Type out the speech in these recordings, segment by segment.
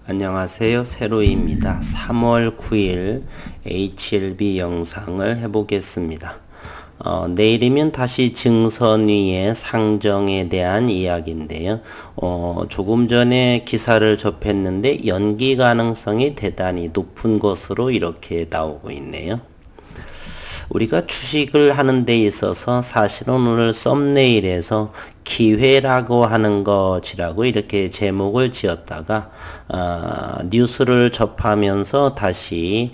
안녕하세요. 세로이입니다. 3월 9일 HLB 영상을 해보겠습니다. 내일이면 다시 증선위의 상정에 대한 이야기인데요. 조금 전에 기사를 접했는데 연기 가능성이 대단히 높은 것으로 이렇게 나오고 있네요. 우리가 주식을 하는 데 있어서 사실은 오늘 썸네일에서 기회라고 하는 것이라고 이렇게 제목을 지었다가 뉴스를 접하면서 다시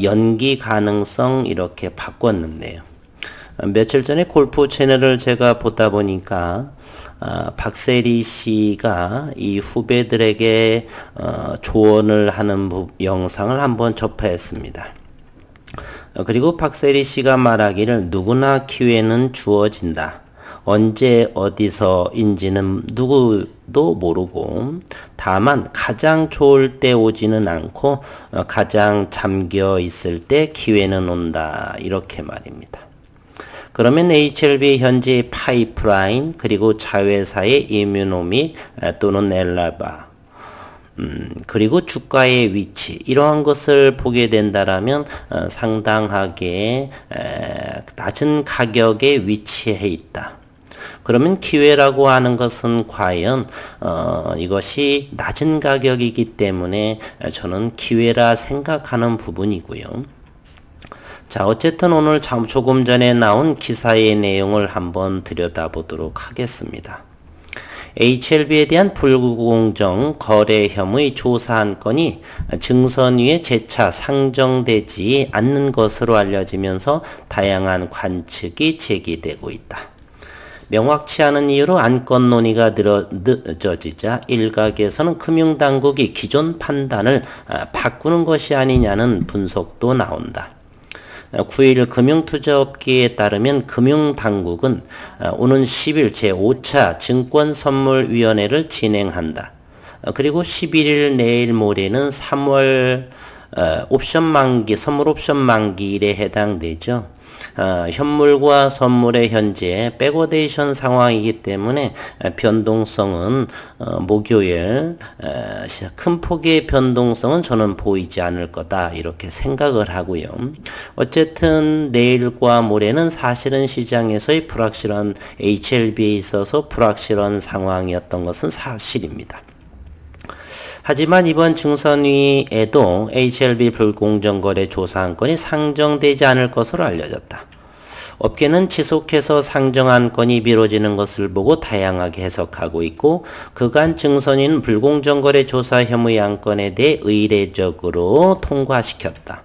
연기 가능성 이렇게 바꿨는데요. 며칠 전에 골프 채널을 제가 보다 보니까 박세리 씨가 이 후배들에게 조언을 하는 영상을 한번 접했습니다. 그리고 박세리 씨가 말하기를 누구나 기회는 주어진다. 언제 어디서인지는 누구도 모르고 다만 가장 좋을 때 오지는 않고 가장 잠겨 있을 때 기회는 온다. 이렇게 말입니다. 그러면 HLB 현재 파이프라인 그리고 자회사의 이뮤노믹 또는 엘라바 그리고 주가의 위치 이러한 것을 보게 된다라면 상당하게 낮은 가격에 위치해 있다. 그러면 기회라고 하는 것은 과연 이것이 낮은 가격이기 때문에 저는 기회라 생각하는 부분이고요. 자, 어쨌든 오늘 조금 전에 나온 기사의 내용을 한번 들여다보도록 하겠습니다. HLB에 대한 불공정 거래 혐의 조사 한 건이 증선위에 재차 상정되지 않는 것으로 알려지면서 다양한 관측이 제기되고 있다. 명확치 않은 이유로 안건 논의가 늦어지자 일각에서는 금융당국이 기존 판단을 바꾸는 것이 아니냐는 분석도 나온다. 9일 금융투자업계에 따르면 금융당국은 오는 10일 제5차 증권선물위원회를 진행한다. 그리고 11일 내일 모레는 3월 옵션 만기, 선물 옵션 만기일에 해당되죠. 현물과 선물의 현재 백워데이션 상황이기 때문에 변동성은 목요일 큰 폭의 변동성은 저는 보이지 않을 거다 이렇게 생각을 하고요. 어쨌든 내일과 모레는 사실은 시장에서의 불확실한 HLB에 있어서 불확실한 상황이었던 것은 사실입니다. 하지만 이번 증선위에도 HLB 불공정거래 조사 한 건이 상정되지 않을 것으로 알려졌다. 업계는 지속해서 상정 한 건이 미뤄지는 것을 보고 다양하게 해석하고 있고 그간 증선위는 불공정거래 조사 혐의 한 건에 대해 의례적으로 통과시켰다.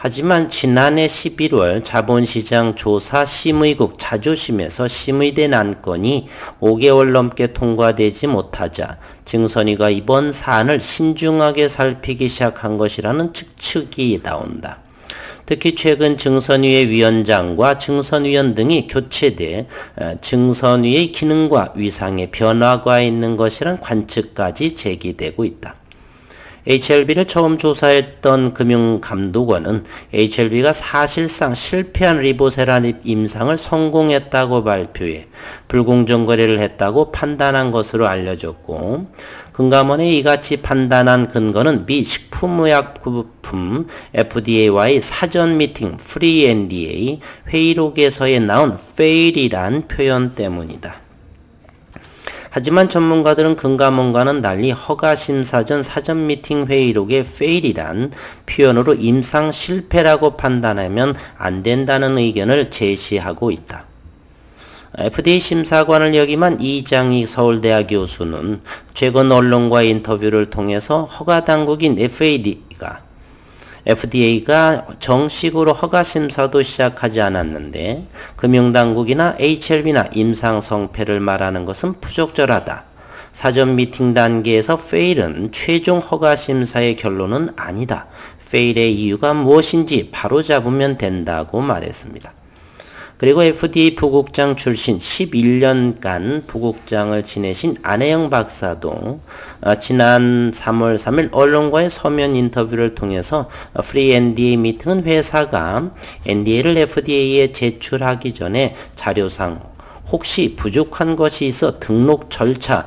하지만 지난해 11월 자본시장 조사 심의국 자조심에서 심의된 안건이 5개월 넘게 통과되지 못하자 증선위가 이번 사안을 신중하게 살피기 시작한 것이라는 측측이 나온다. 특히 최근 증선위의 위원장과 증선위원 등이 교체돼 증선위의 기능과 위상에 변화가 있는 것이란 관측까지 제기되고 있다. HLB를 처음 조사했던 금융감독원은 HLB가 사실상 실패한 리보세라닙 임상을 성공했다고 발표해 불공정 거래를 했다고 판단한 것으로 알려졌고 금감원이 이같이 판단한 근거는 미 식품의약부품 FDA와의 사전 미팅 프리 NDA 회의록에서의 나온 fail이란 표현 때문이다. 하지만 전문가들은 금감원과는 달리 허가심사 전 사전 미팅 회의록의 fail이란 표현으로 임상 실패라고 판단하면 안 된다는 의견을 제시하고 있다. FDA 심사관을 역임한 이장익 서울대학 교수는 최근 언론과의 인터뷰를 통해서 허가당국인 FDA가 정식으로 허가심사도 시작하지 않았는데 금융당국이나 HLB나 임상성패를 말하는 것은 부적절하다. 사전 미팅 단계에서 fail은 최종 허가심사의 결론은 아니다. fail의 이유가 무엇인지 바로잡으면 된다고 말했습니다. 그리고 FDA 부국장 출신 11년간 부국장을 지내신 안혜영 박사도 지난 3월 3일 언론과의 서면 인터뷰를 통해서 프리 NDA 미팅은 회사가 NDA를 FDA에 제출하기 전에 자료상 혹시 부족한 것이 있어 등록 절차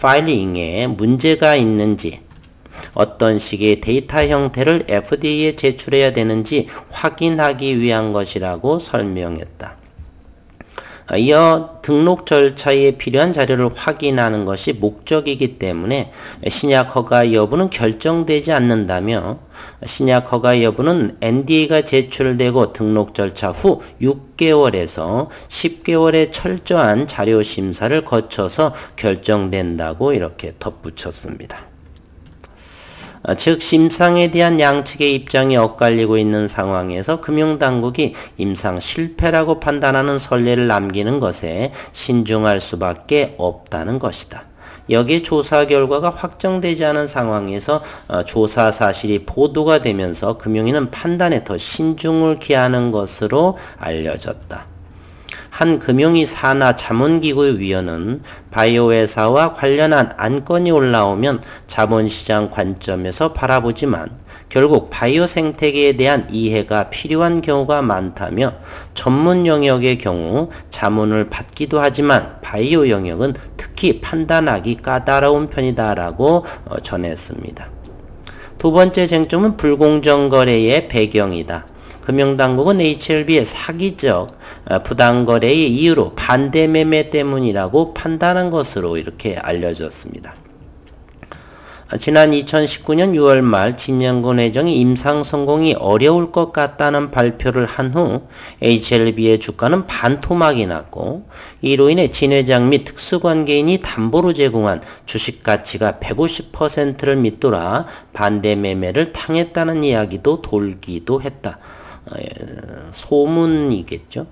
파일링에 문제가 있는지, 어떤 식의 데이터 형태를 FDA에 제출해야 되는지 확인하기 위한 것이라고 설명했다. 이어 등록 절차에 필요한 자료를 확인하는 것이 목적이기 때문에 신약 허가 여부는 결정되지 않는다며, 신약 허가 여부는 NDA가 제출되고 등록 절차 후 6개월에서 10개월의 철저한 자료 심사를 거쳐서 결정된다고 이렇게 덧붙였습니다. 즉 심상에 대한 양측의 입장이 엇갈리고 있는 상황에서 금융당국이 임상 실패라고 판단하는 선례를 남기는 것에 신중할 수밖에 없다는 것이다. 여기에 조사 결과가 확정되지 않은 상황에서 조사 사실이 보도가 되면서 금융위는 판단에 더 신중을 기하는 것으로 알려졌다. 한 금융위 산하 자문기구의 위원은 바이오 회사와 관련한 안건이 올라오면 자본시장 관점에서 바라보지만 결국 바이오 생태계에 대한 이해가 필요한 경우가 많다며, 전문 영역의 경우 자문을 받기도 하지만 바이오 영역은 특히 판단하기 까다로운 편이다라고 전했습니다. 두 번째 쟁점은 불공정 거래의 배경이다. 금융당국은 HLB의 사기적 부당거래의 이유로 반대매매 때문이라고 판단한 것으로 이렇게 알려졌습니다. 지난 2019년 6월 말 진양군 회장이 임상 성공이 어려울 것 같다는 발표를 한 후 HLB의 주가는 반토막이 났고, 이로 인해 진 회장 및 특수관계인이 담보로 제공한 주식 가치가 150%를 밑돌아 반대 매매를 당했다는 이야기도 돌기도 했다. 소문이겠죠.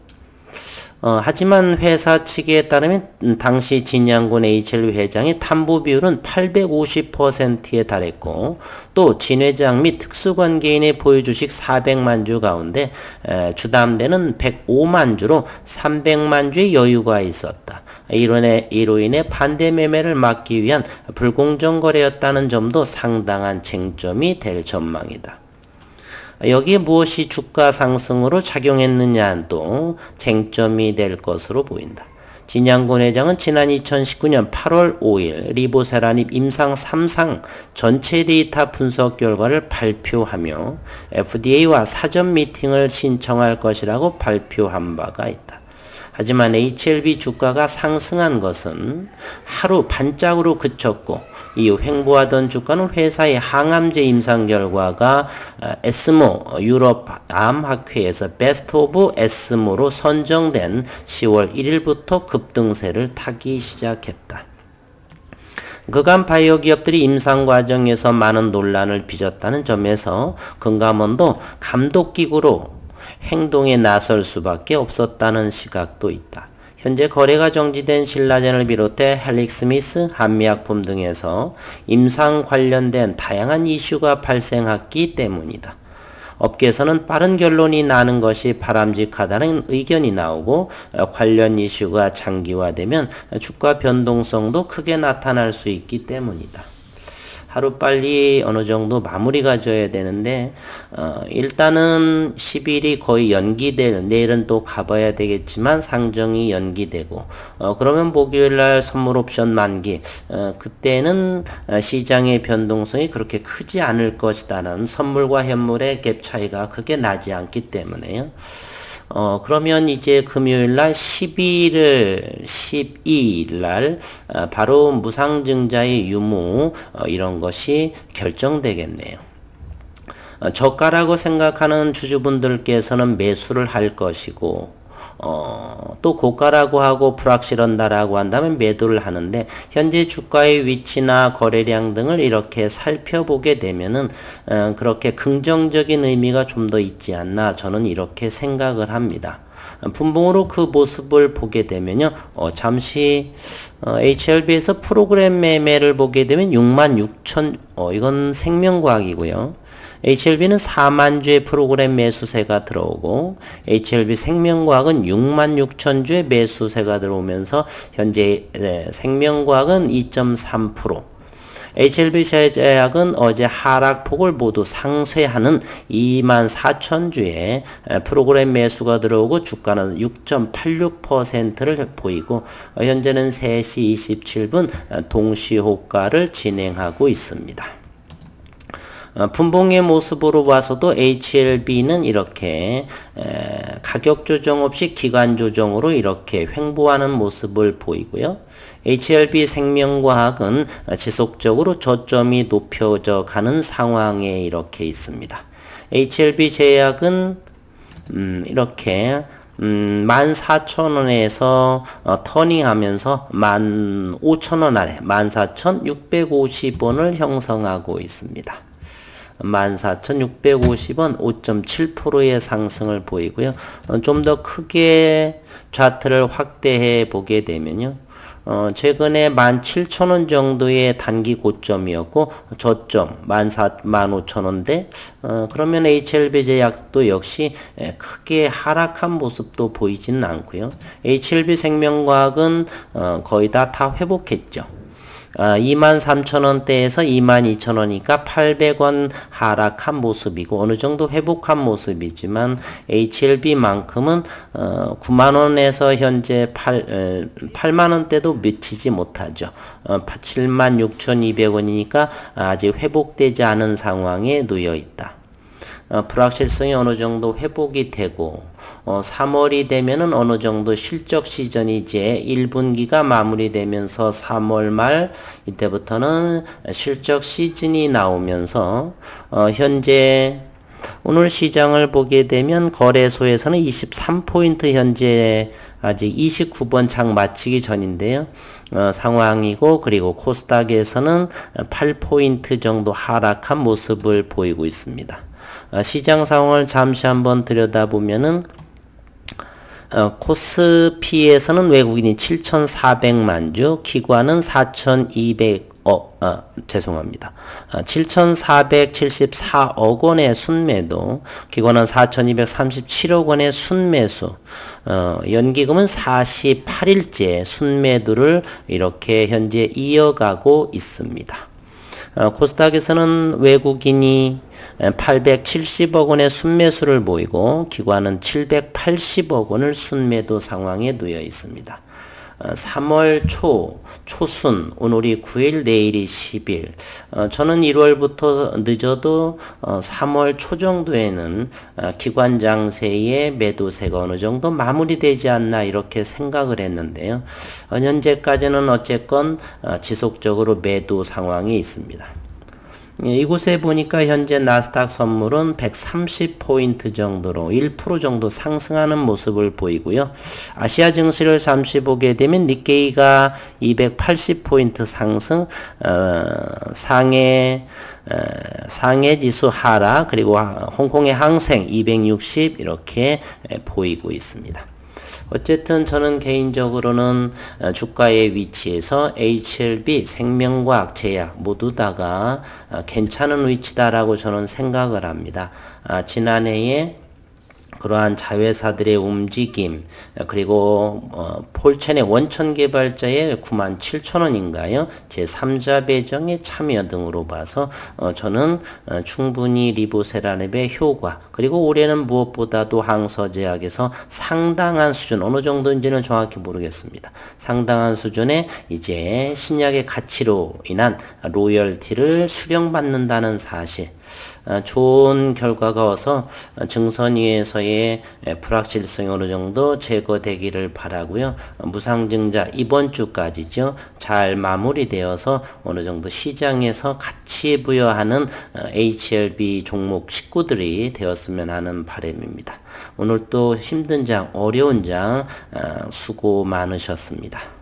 하지만 회사 측에 따르면 당시 진양군 HLB 회장의 담보 비율은 850%에 달했고, 또 진 회장 및 특수관계인의 보유 주식 400만 주 가운데 주담대는 105만 주로 300만 주의 여유가 있었다. 이로 인해 반대 매매를 막기 위한 불공정 거래였다는 점도 상당한 쟁점이 될 전망이다. 여기에 무엇이 주가 상승으로 작용했느냐도 쟁점이 될 것으로 보인다. 진양군 회장은 지난 2019년 8월 5일 리보세라닙 임상 3상 전체 데이터 분석 결과를 발표하며 FDA와 사전 미팅을 신청할 것이라고 발표한 바가 있다. 하지만 HLB 주가가 상승한 것은 하루 반짝으로 그쳤고, 이후 횡보하던 주가는 회사의 항암제 임상 결과가 에스모 유럽 암학회에서 베스트 오브 에스모로 선정된 10월 1일부터 급등세를 타기 시작했다. 그간 바이오 기업들이 임상 과정에서 많은 논란을 빚었다는 점에서 금감원도 감독기구로 행동에 나설 수밖에 없었다는 시각도 있다. 현재 거래가 정지된 신라젠을 비롯해 헬릭스미스, 한미약품 등에서 임상 관련된 다양한 이슈가 발생했기 때문이다. 업계에서는 빠른 결론이 나는 것이 바람직하다는 의견이 나오고, 관련 이슈가 장기화되면 주가 변동성도 크게 나타날 수 있기 때문이다. 하루빨리 어느 정도 마무리가 져야 되는데, 일단은 10일이 거의 연기될, 내일은 또 가봐야 되겠지만 상정이 연기되고, 그러면 목요일날 선물 옵션 만기, 그때는 시장의 변동성이 그렇게 크지 않을 것이다는, 선물과 현물의 갭 차이가 크게 나지 않기 때문에요. 그러면 이제 금요일날 12일날 바로 무상증자의 유무 이런 것이 결정되겠네요. 저가라고 생각하는 주주분들께서는 매수를 할 것이고, 또 고가라고 하고 불확실한다라고 한다면 매도를 하는데, 현재 주가의 위치나 거래량 등을 이렇게 살펴보게 되면은 그렇게 긍정적인 의미가 좀 더 있지 않나, 저는 이렇게 생각을 합니다. 분봉으로 그 모습을 보게 되면요, 잠시 HLB에서 프로그램 매매를 보게 되면 66,000, 이건 생명과학이고요. HLB는 4만 주의 프로그램 매수세가 들어오고, HLB 생명과학은 66,000주의 매수세가 들어오면서 현재 생명과학은 2.3%, HLB 제약은 어제 하락폭을 모두 상쇄하는 24,000주의 프로그램 매수가 들어오고 주가는 6.86%를 보이고 현재는 3시 27분 동시호가를 진행하고 있습니다. 분봉의 모습으로 봐서도 HLB는 이렇게 가격 조정 없이 기간 조정으로 이렇게 횡보하는 모습을 보이고요. HLB 생명과학은 지속적으로 저점이 높여져 가는 상황에 이렇게 있습니다. HLB 제약은 이렇게 14,000원에서 터닝하면서 15,000원 아래 14,650원을 형성하고 있습니다. 14,650원 5.7%의 상승을 보이고요. 좀 더 크게 차트를 확대해 보게 되면요. 최근에 17,000원 정도의 단기 고점이었고 저점 15,000원대 그러면 HLB 제약도 역시 크게 하락한 모습도 보이지는 않고요. HLB 생명과학은 거의 다 회복했죠. 23,000원대에서 22,000원이니까 800원 하락한 모습이고 어느 정도 회복한 모습이지만 HLB만큼은 9만원에서 현재 8만원대도 미치지 못하죠. 76,200원이니까 아직 회복되지 않은 상황에 놓여 있다. 불확실성이 어느 정도 회복이 되고 3월이 되면은 어느 정도 실적 시즌이 이제 1분기가 마무리되면서 3월 말 이때부터는 실적 시즌이 나오면서 현재 오늘 시장을 보게 되면 거래소에서는 23포인트 현재 아직 29번 장 마치기 전인데요. 상황이고 그리고 코스닥에서는 8포인트 정도 하락한 모습을 보이고 있습니다. 시장 상황을 잠시 한번 들여다보면은 코스피에서는 외국인이 7,400만 주, 기관은 7,474억 원의 순매도, 기관은 4,237억 원의 순매수, 연기금은 48일째 순매도를 이렇게 현재 이어가고 있습니다. 코스닥에서는 외국인이 870억 원의 순매수를 보이고 기관은 780억 원을 순매도 상황에 놓여 있습니다. 3월 초순, 오늘이 9일, 내일이 10일. 저는 1월부터 늦어도 3월 초 정도에는 기관 장세의 매도세가 어느 정도 마무리되지 않나 이렇게 생각을 했는데요. 현재까지는 어쨌건 지속적으로 매도 상황이 있습니다. 이곳에 보니까 현재 나스닥 선물은 130포인트 정도로 1% 정도 상승하는 모습을 보이고요. 아시아 증시를 잠시 보게 되면 니케이가 280포인트 상승, 상해 지수 하락, 그리고 홍콩의 항생 260 이렇게 보이고 있습니다. 어쨌든 저는 개인적으로는 주가의 위치에서 HLB, 생명과학, 제약 모두 다가 괜찮은 위치다라고 저는 생각을 합니다. 지난해에 그러한 자회사들의 움직임, 그리고 폴첸의 원천개발자의 97,000원인가요? 제3자 배정의 참여 등으로 봐서 저는 충분히 리보세라랩의 효과, 그리고 올해는 무엇보다도 항서제약에서 상당한 수준, 어느 정도인지는 정확히 모르겠습니다. 상당한 수준의 이제 신약의 가치로 인한 로열티를 수령받는다는 사실, 좋은 결과가 와서 증선위에서의 불확실성이 어느 정도 제거되기를 바라고요. 무상증자 이번 주까지죠. 잘 마무리되어서 어느 정도 시장에서 가치 부여하는 HLB 종목 식구들이 되었으면 하는 바람입니다. 오늘 또 힘든 장, 어려운 장 수고 많으셨습니다.